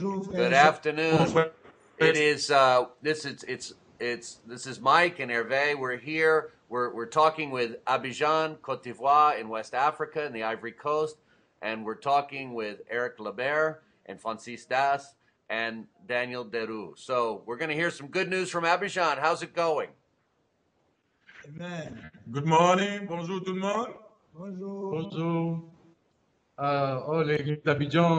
Bonjour, frères Good et sœurs. afternoon. It is this is Mike and Hervé. We're here. We're talking with Abidjan, Côte d'Ivoire in West Africa in the Ivory Coast, and we're talking with Eric Lebert and Francis Das and Daniel Deroux. So we're going to hear some good news from Abidjan. How's it going? Amen. Good morning, bonjour tout le monde. Bonjour. Bonjour. L'église d'Abidjan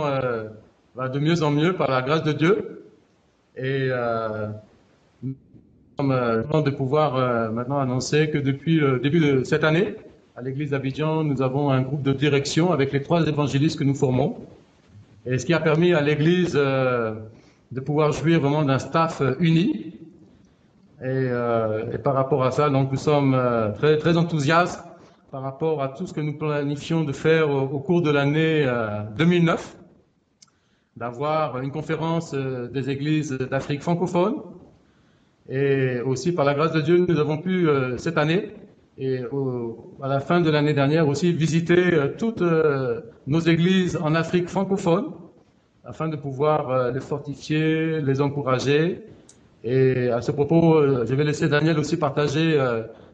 va de mieux en mieux par la grâce de Dieu. Et nous sommes contents de pouvoir maintenant annoncer que depuis le début de cette année, à l'église d'Abidjan, nous avons un groupe de direction avec les 3 évangélistes que nous formons. Et ce qui a permis à l'église de pouvoir jouir vraiment d'un staff uni. Et par rapport à ça, donc nous sommes très, très enthousiastes par rapport à tout ce que nous planifions de faire au cours de l'année 2009, d'avoir une conférence des églises d'Afrique francophone. Et aussi, par la grâce de Dieu, nous avons pu cette année et à la fin de l'année dernière aussi visiter toutes nos églises en Afrique francophone afin de pouvoir les fortifier, les encourager. Et à ce propos, je vais laisser Daniel aussi partager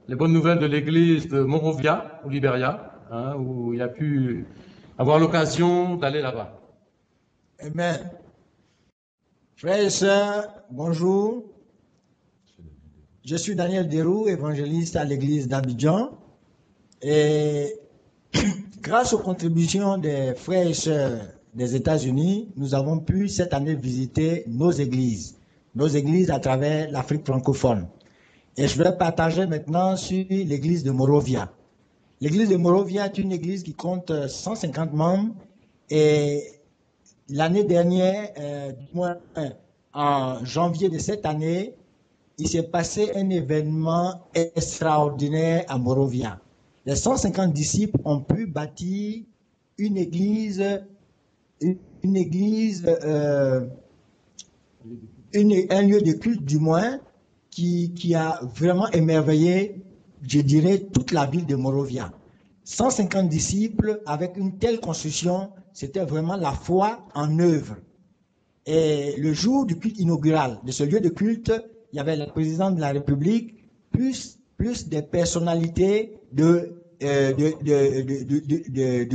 les bonnes nouvelles de l'église de Monrovia, au Libéria, où il a pu avoir l'occasion d'aller là-bas. Amen. Frères et sœurs, bonjour. Je suis Daniel Deroux, évangéliste à l'église d'Abidjan. Et grâce aux contributions des frères et sœurs des États-Unis, nous avons pu cette année visiter nos églises à travers l'Afrique francophone. Et je vais partager maintenant sur l'église de Monrovia. L'église de Monrovia est une église qui compte 150 membres et l'année dernière, du moins en janvier de cette année, il s'est passé un événement extraordinaire à Monrovia. Les 150 disciples ont pu bâtir un lieu de culte du moins, qui a vraiment émerveillé, je dirais, toute la ville de Monrovia. 150 disciples avec une telle construction, c'était vraiment la foi en œuvre. Et le jour du culte inaugural de ce lieu de culte, il y avait le président de la République, plus des personnalités du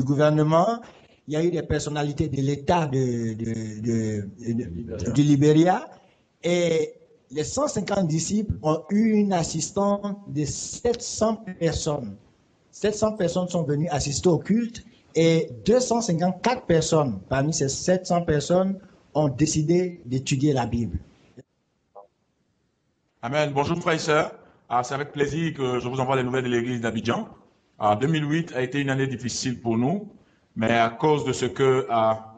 gouvernement. Il y a eu des personnalités de l'État du Libéria. Et les 150 disciples ont eu une assistance de 700 personnes. 700 personnes sont venues assister au culte et 254 personnes parmi ces 700 personnes ont décidé d'étudier la Bible. Amen. Bonjour frères et sœurs. C'est avec plaisir que je vous envoie les nouvelles de l'église d'Abidjan. 2008 a été une année difficile pour nous, mais à cause de ce que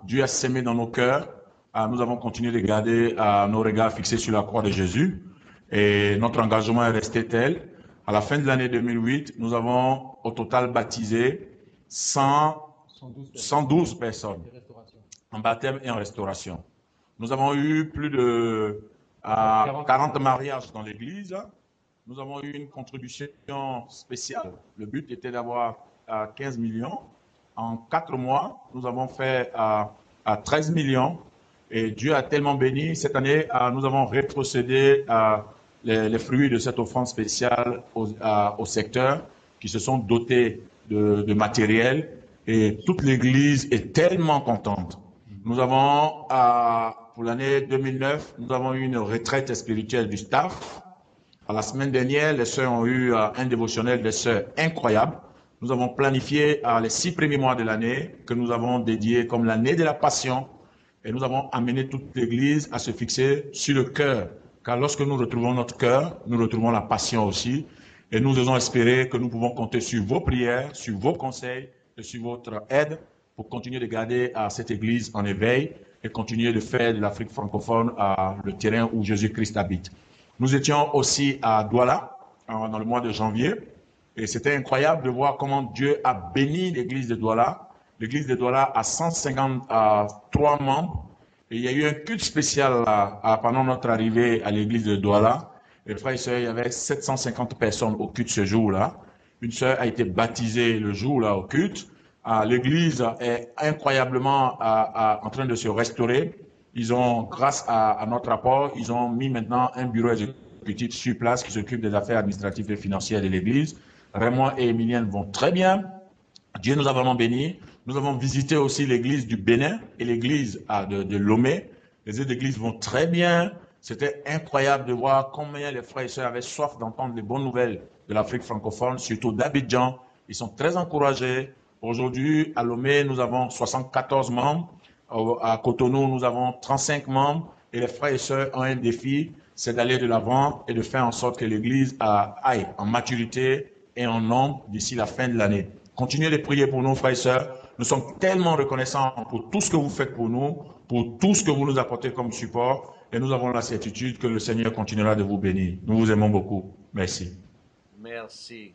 Dieu a sémé dans nos cœurs, nous avons continué de garder nos regards fixés sur la croix de Jésus et notre engagement est resté tel. À la fin de l'année 2008, nous avons au total baptisé 112 personnes en baptême et en restauration. Nous avons eu plus de 40 mariages dans l'église. Nous avons eu une contribution spéciale. Le but était d'avoir 15 millions. En 4 mois, nous avons fait 13 millions. Et Dieu a tellement béni. Cette année, nous avons rétrocédé les fruits de cette offrande spéciale au secteur qui se sont dotés de matériel. Et toute l'église est tellement contente. Nous avons, pour l'année 2009, nous avons eu une retraite spirituelle du staff. La semaine dernière, les sœurs ont eu un dévotionnel des sœurs incroyable. Nous avons planifié les 6 premiers mois de l'année que nous avons dédié comme l'année de la passion. Et nous avons amené toute l'Église à se fixer sur le cœur. Car lorsque nous retrouvons notre cœur, nous retrouvons la passion aussi. Et nous osons espérer que nous pouvons compter sur vos prières, sur vos conseils et sur votre aide pour continuer de garder cette Église en éveil et continuer de faire de l'Afrique francophone le terrain où Jésus-Christ habite. Nous étions aussi à Douala dans le mois de janvier et c'était incroyable de voir comment Dieu a béni l'Église de Douala. L'église de Douala a 153 membres et il y a eu un culte spécial pendant notre arrivée à l'église de Douala. Et frères et sœurs, il y avait 750 personnes au culte ce jour-là. Une sœur a été baptisée le jour-là au culte. L'église est incroyablement en train de se restaurer. Ils ont, grâce à notre rapport, ils ont mis maintenant un bureau exécutif sur place qui s'occupe des affaires administratives et financières de l'Église. Raymond et Emilienne vont très bien. Dieu nous a vraiment bénis. Nous avons visité aussi l'église du Bénin et l'église de Lomé. Les deux églises vont très bien. C'était incroyable de voir combien les frères et sœurs avaient soif d'entendre les bonnes nouvelles de l'Afrique francophone, surtout d'Abidjan. Ils sont très encouragés. Aujourd'hui, à Lomé, nous avons 74 membres. À Cotonou, nous avons 35 membres. Et les frères et sœurs ont un défi, c'est d'aller de l'avant et de faire en sorte que l'église aille en maturité et en nombre d'ici la fin de l'année. Continuez de prier pour nous, frères et sœurs. Nous sommes tellement reconnaissants pour tout ce que vous faites pour nous, pour tout ce que vous nous apportez comme support. Et nous avons la certitude que le Seigneur continuera de vous bénir. Nous vous aimons beaucoup. Merci. Merci.